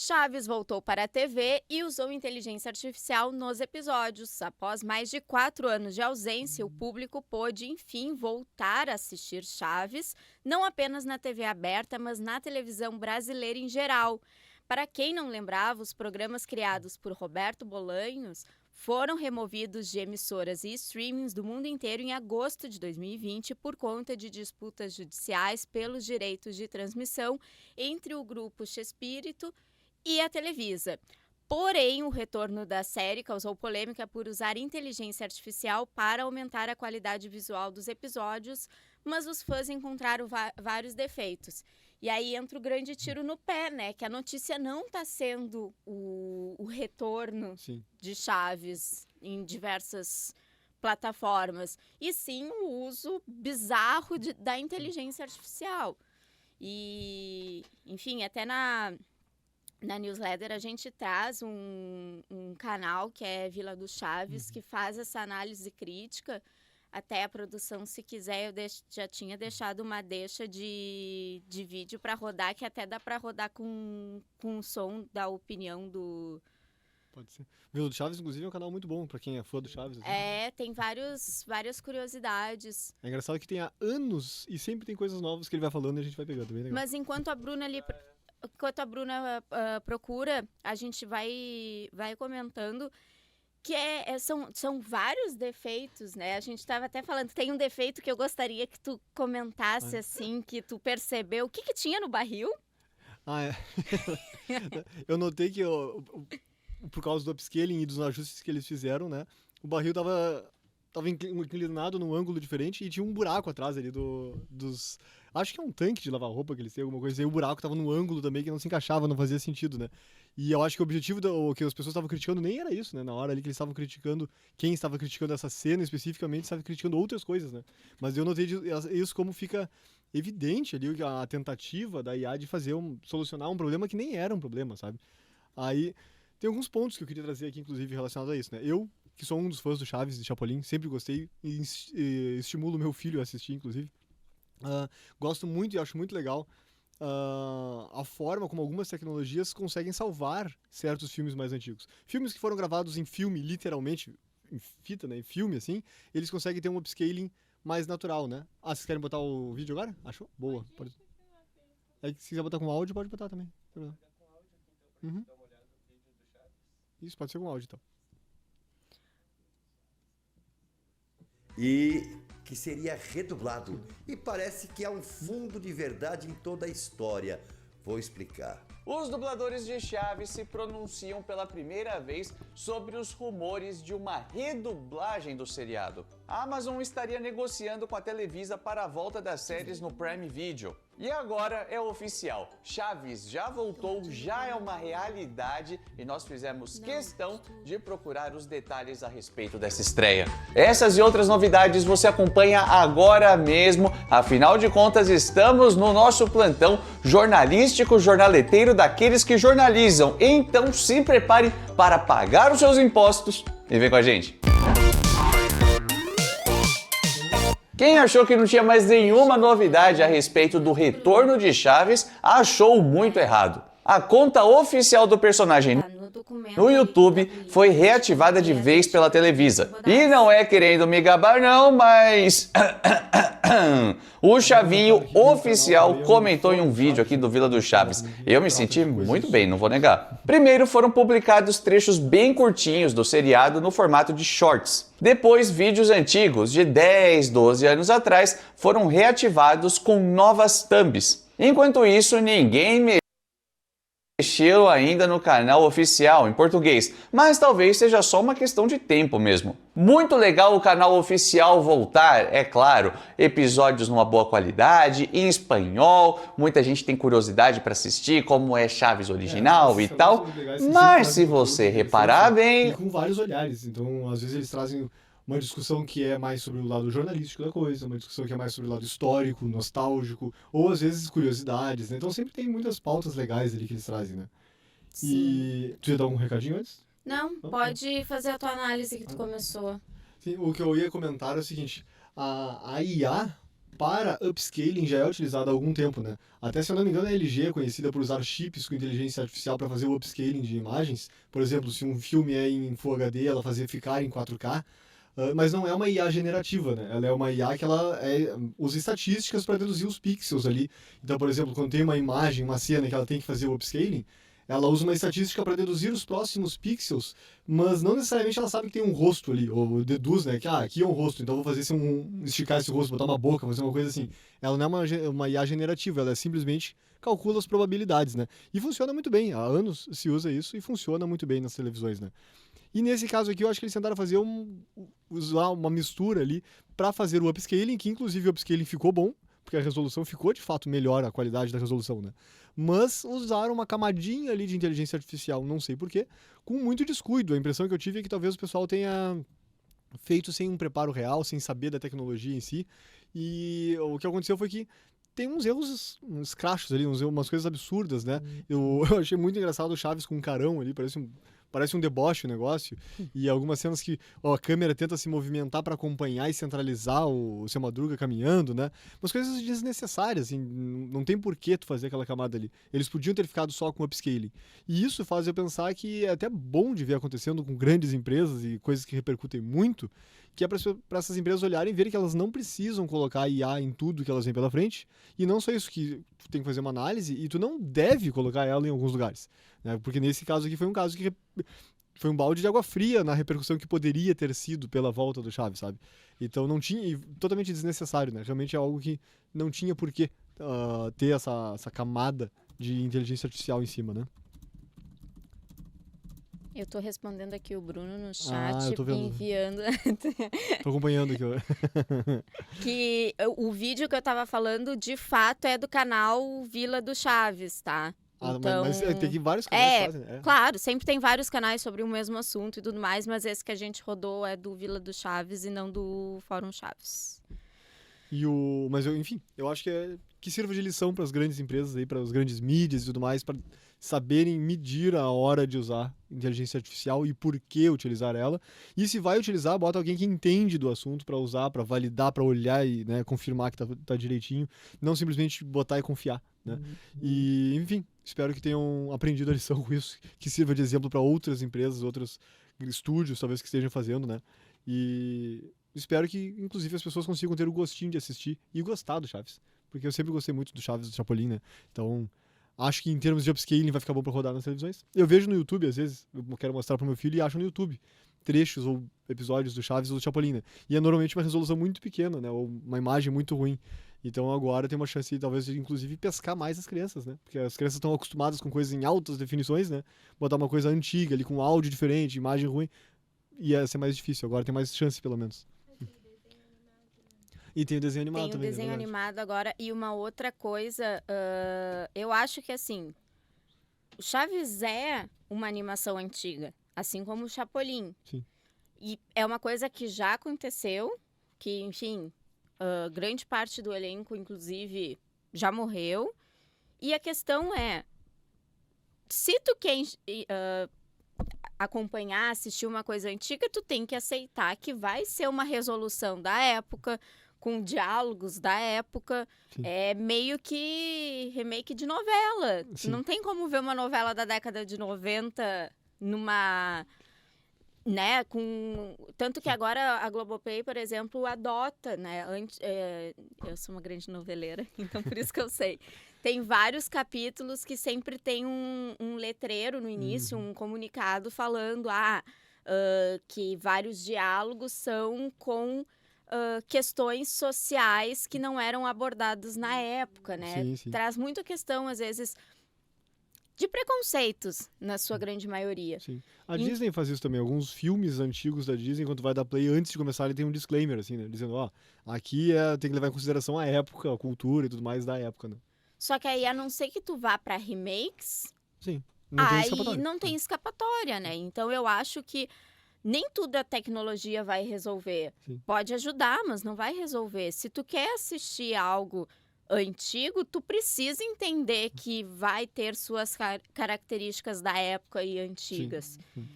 Chaves voltou para a TV e usou inteligência artificial nos episódios. Após mais de 4 anos de ausência, o público pôde, enfim, voltar a assistir Chaves, não apenas na TV aberta, mas na televisão brasileira em geral. Para quem não lembrava, os programas criados por Roberto Bolanhos foram removidos de emissoras e streamings do mundo inteiro em agosto de 2020 por conta de disputas judiciais pelos direitos de transmissão entre o grupo Chespirito e a Televisa. Porém, o retorno da série causou polêmica por usar inteligência artificial para aumentar a qualidade visual dos episódios, mas os fãs encontraram vários defeitos. E aí entra o grande tiro no pé, né? Que a notícia não está sendo o retorno de Chaves em diversas plataformas, e sim o uso bizarro da inteligência artificial. E, enfim, até na newsletter a gente traz um canal que é Vila do Chaves, que faz essa análise crítica. Até a produção, se quiser, já tinha deixado uma deixa de vídeo para rodar, que até dá para rodar com o som da opinião do... Pode ser. Vila do Chaves, inclusive, é um canal muito bom para quem é fã do Chaves. Assim. Tem várias curiosidades. É engraçado que tem há anos e sempre tem coisas novas que ele vai falando e a gente vai pegando. Bem legal. Mas enquanto a Bruna procura, a gente vai comentando que são vários defeitos, né? A gente estava até falando, tem um defeito que eu gostaria que tu comentasse, assim, que tu percebeu. O que tinha no barril? Eu notei que, por causa do upscaling e dos ajustes que eles fizeram, né? O barril tava inclinado num ângulo diferente e tinha um buraco atrás ali dos... Acho que é um tanque de lavar roupa que eles têm, alguma coisa. E o buraco tava num ângulo também que não se encaixava, não fazia sentido, né? E eu acho que o objetivo que as pessoas estavam criticando nem era isso, né? Na hora ali que eles estavam criticando, quem estava criticando essa cena especificamente estava criticando outras coisas, né? Mas eu notei isso como fica evidente ali a tentativa da IA de solucionar um problema que nem era um problema, sabe? Aí tem alguns pontos que eu queria trazer aqui, inclusive, relacionados a isso, né? Eu, que sou um dos fãs do Chaves e Chapolin, sempre gostei e estimulo meu filho a assistir, inclusive. Gosto muito e acho muito legal a forma como algumas tecnologias conseguem salvar certos filmes mais antigos. Filmes que foram gravados em filme, literalmente, em fita, né, em filme, assim, eles conseguem ter um upscaling mais natural, né? Vocês querem botar o vídeo agora? Achou? Boa. Pode... Se quiser botar com áudio, pode botar também. Uhum. Isso, pode ser com áudio, então. E que seria redublado. E parece que há um fundo de verdade em toda a história. Vou explicar. Os dubladores de Chaves se pronunciam pela primeira vez sobre os rumores de uma redublagem do seriado. A Amazon estaria negociando com a Televisa para a volta das séries no Prime Video. E agora é oficial, Chaves já voltou, já é uma realidade e nós fizemos questão de procurar os detalhes a respeito dessa estreia. Essas e outras novidades você acompanha agora mesmo, afinal de contas estamos no nosso plantão jornalístico jornaleteiro daqueles que jornalizam. Então se prepare para pagar os seus impostos e vem com a gente. Quem achou que não tinha mais nenhuma novidade a respeito do retorno de Chaves, achou muito errado. A conta oficial do personagem no YouTube foi reativada de vez pela Televisa. E não é querendo me gabar não, mas... O Chavinho oficial comentou em um vídeo aqui do Vila do Chaves. Eu me senti muito bem, não vou negar. Primeiro foram publicados trechos bem curtinhos do seriado no formato de shorts. Depois, vídeos antigos de 10, 12 anos atrás foram reativados com novas thumbs. Enquanto isso, ninguém mexeu ainda no canal oficial em português, mas talvez seja só uma questão de tempo mesmo. Muito legal o canal oficial voltar, é claro, episódios numa boa qualidade, em espanhol, muita gente tem curiosidade para assistir como é Chaves original e tal, mas se você reparar bem... E com vários olhares, então às vezes eles trazem uma discussão que é mais sobre o lado jornalístico da coisa, uma discussão que é mais sobre o lado histórico, nostálgico, ou às vezes curiosidades, né? Então sempre tem muitas pautas legais ali que eles trazem, né? Sim. E tu ia dar um recadinho antes? Não, pode fazer a tua análise que tu começou. Sim, o que eu ia comentar é o seguinte, a IA, para upscaling já é utilizada há algum tempo, né? Até, se eu não me engano, a LG é conhecida por usar chips com inteligência artificial para fazer o upscaling de imagens. Por exemplo, se um filme é em Full HD, ela fazer ficar em 4K. Mas não é uma IA generativa, né? Ela é uma IA que usa estatísticas para deduzir os pixels ali. Então, por exemplo, quando tem uma imagem, uma cena que ela tem que fazer o upscaling, ela usa uma estatística para deduzir os próximos pixels, mas não necessariamente ela sabe que tem um rosto ali, ou deduz, né, que aqui é um rosto, então vou fazer esticar esse rosto, botar uma boca, fazer uma coisa assim. Ela não é uma IA generativa, ela simplesmente calcula as probabilidades, né? E funciona muito bem, há anos se usa isso e funciona muito bem nas televisões, né? E nesse caso aqui, eu acho que eles tentaram usar uma mistura ali para fazer o upscaling, que inclusive o upscaling ficou bom, porque a resolução ficou de fato melhor, a qualidade da resolução, né? Mas usaram uma camadinha ali de inteligência artificial, não sei porquê, com muito descuido. A impressão que eu tive é que talvez o pessoal tenha feito sem um preparo real, sem saber da tecnologia em si. E o que aconteceu foi que tem uns erros, uns crachos ali, umas coisas absurdas, né? Eu achei muito engraçado o Chaves com um carão ali, parece um deboche o negócio, e algumas cenas que a câmera tenta se movimentar para acompanhar e centralizar o Seu Madruga caminhando, né? Umas coisas desnecessárias, assim, não tem porquê tu fazer aquela camada ali. Eles podiam ter ficado só com upscaling. E isso faz eu pensar que é até bom de ver acontecendo com grandes empresas e coisas que repercutem muito, que é para essas empresas olharem e verem que elas não precisam colocar IA em tudo que elas vêm pela frente, e não só isso, que tu tem que fazer uma análise e tu não deve colocar ela em alguns lugares, né? Porque nesse caso aqui foi um caso que foi um balde de água fria na repercussão que poderia ter sido pela volta do Chaves, sabe? Então não tinha, e totalmente desnecessário, né? Realmente é algo que não tinha por que ter essa camada de inteligência artificial em cima, né? Eu tô respondendo aqui o Bruno no chat, eu tô vendo. enviando Tô acompanhando aqui, ó. que o vídeo que eu tava falando, de fato, é do canal Vila do Chaves, tá? Então, mas tem vários canais que fazem, né? Claro, sempre tem vários canais sobre o mesmo assunto e tudo mais, mas esse que a gente rodou é do Vila do Chaves e não do Fórum Chaves. Enfim, eu acho que sirva de lição para as grandes empresas aí, para as grandes mídias e tudo mais, para saberem medir a hora de usar inteligência artificial e por que utilizar ela. E se vai utilizar, bota alguém que entende do assunto para usar, para validar, para olhar e, né, confirmar que tá direitinho, não simplesmente botar e confiar, né? E, enfim, espero que tenham aprendido a lição com isso, que sirva de exemplo para outras empresas, outros estúdios, talvez, que estejam fazendo, né? E espero que, inclusive, as pessoas consigam ter o gostinho de assistir e gostar do Chaves. Porque eu sempre gostei muito do Chaves e do Chapolin, né? Então, acho que em termos de upscaling vai ficar bom pra rodar nas televisões. Eu vejo no YouTube, às vezes, eu quero mostrar pro meu filho e acho no YouTube trechos ou episódios do Chaves ou do Chapolin, né? E é normalmente uma resolução muito pequena, né? Ou uma imagem muito ruim. Então agora tem uma chance, talvez, de inclusive pescar mais as crianças, né? Porque as crianças estão acostumadas com coisas em altas definições, né? Botar uma coisa antiga ali, com áudio diferente, imagem ruim, ia ser mais difícil. Agora tem mais chance, pelo menos. E tem o desenho animado também. Tem o desenho animado agora. E uma outra coisa, eu acho que, assim, o Chaves é uma animação antiga, assim como o Chapolin. Sim. E é uma coisa que já aconteceu, que, enfim, grande parte do elenco, inclusive, já morreu. E a questão é, se tu quer acompanhar, assistir uma coisa antiga, tu tem que aceitar que vai ser uma resolução da época, com diálogos da época. Sim. É meio que remake de novela. Sim. Não tem como ver uma novela da década de 90 numa... né, tanto que agora a Globoplay, por exemplo, adota, né, eu sou uma grande noveleira, então por isso que eu sei. Tem vários capítulos que sempre tem um letreiro no início, um comunicado falando que vários diálogos são com questões sociais que não eram abordadas na época, né? Sim, sim. Traz muita questão, às vezes, de preconceitos, na sua grande maioria. Sim. A Disney faz isso também. Alguns filmes antigos da Disney, quando vai dar play, antes de começar, ele tem um disclaimer, assim, né? Dizendo, aqui tem que levar em consideração a época, a cultura e tudo mais da época, né? Só que aí, a não ser que tu vá pra remakes, Sim. Não tem escapatória. não tem escapatória, né? Então, eu acho que nem tudo a tecnologia vai resolver. Sim. Pode ajudar, mas não vai resolver. Se tu quer assistir algo antigo, tu precisa entender que vai ter suas características da época e antigas. Sim.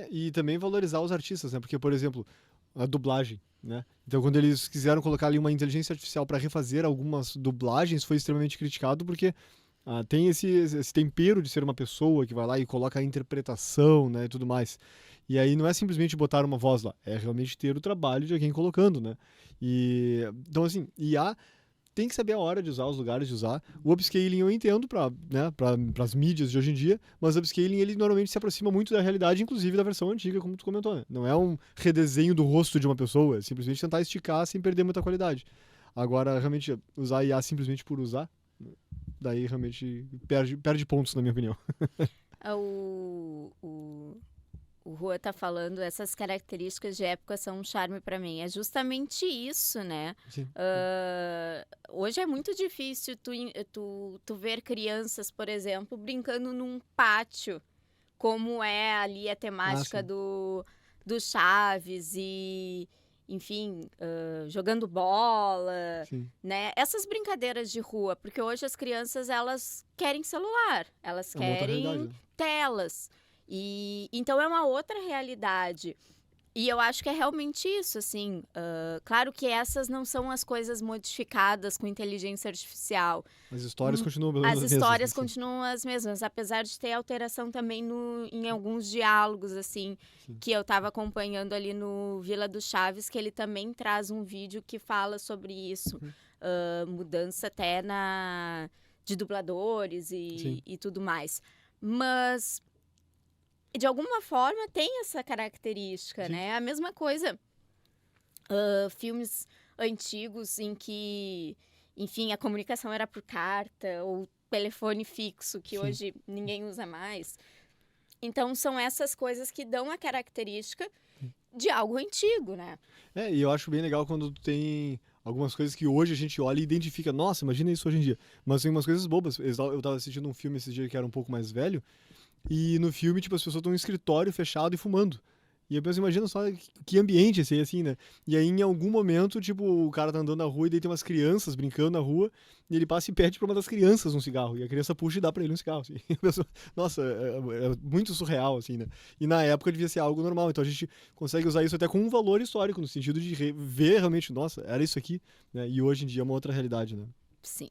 E também valorizar os artistas, né? Porque, por exemplo, a dublagem, né? Então, quando eles quiseram colocar ali uma inteligência artificial para refazer algumas dublagens, foi extremamente criticado, porque tem esse tempero de ser uma pessoa que vai lá e coloca a interpretação, né, e tudo mais. E aí não é simplesmente botar uma voz lá, é realmente ter o trabalho de alguém colocando, né? Então, assim, IA tem que saber a hora de usar, os lugares de usar. O upscaling eu entendo para, né, as mídias de hoje em dia, mas o upscaling ele normalmente se aproxima muito da realidade, inclusive da versão antiga, como tu comentou, né? Não é um redesenho do rosto de uma pessoa, é simplesmente tentar esticar sem perder muita qualidade. Agora, realmente, usar IA simplesmente por usar, daí realmente perde pontos, na minha opinião. O Rua tá falando, essas características de época são um charme para mim. É justamente isso, né? Sim. Hoje é muito difícil tu ver crianças, por exemplo, brincando num pátio, como é ali a temática do Chaves e, enfim, jogando bola, Sim. né? Essas brincadeiras de rua, porque hoje as crianças, elas querem celular, elas É uma outra querem realidade, né? telas. Então é uma outra realidade. E eu acho que é realmente isso, assim. Claro que essas não são as coisas modificadas com inteligência artificial. As histórias continuam As as mesmas, histórias assim. continuam as mesmas, apesar de ter alteração também em alguns diálogos, assim, Sim. que eu estava acompanhando ali no Vila do Chaves, que ele também traz um vídeo que fala sobre isso. Mudança até de dubladores e tudo mais. Mas, de alguma forma, tem essa característica, Sim. né? A mesma coisa, filmes antigos em que, enfim, a comunicação era por carta ou telefone fixo, que Sim. hoje ninguém usa mais. Então, são essas coisas que dão a característica de algo antigo, né? E eu acho bem legal quando tu tem algumas coisas que hoje a gente olha e identifica. Nossa, imagina isso hoje em dia. Mas tem umas coisas bobas. Eu tava assistindo um filme esse dia que era um pouco mais velho. E no filme, tipo, as pessoas estão em um escritório fechado e fumando. E eu penso, imagina só que ambiente esse aí, assim, né? E aí, em algum momento, tipo, o cara tá andando na rua e daí tem umas crianças brincando na rua e ele passa e pede pra uma das crianças um cigarro. E a criança puxa e dá pra ele um cigarro, assim. E eu penso, nossa, é muito surreal, assim, né? E na época devia ser algo normal. Então a gente consegue usar isso até com um valor histórico, no sentido de ver realmente, nossa, era isso aqui, né? E hoje em dia é uma outra realidade, né? Sim.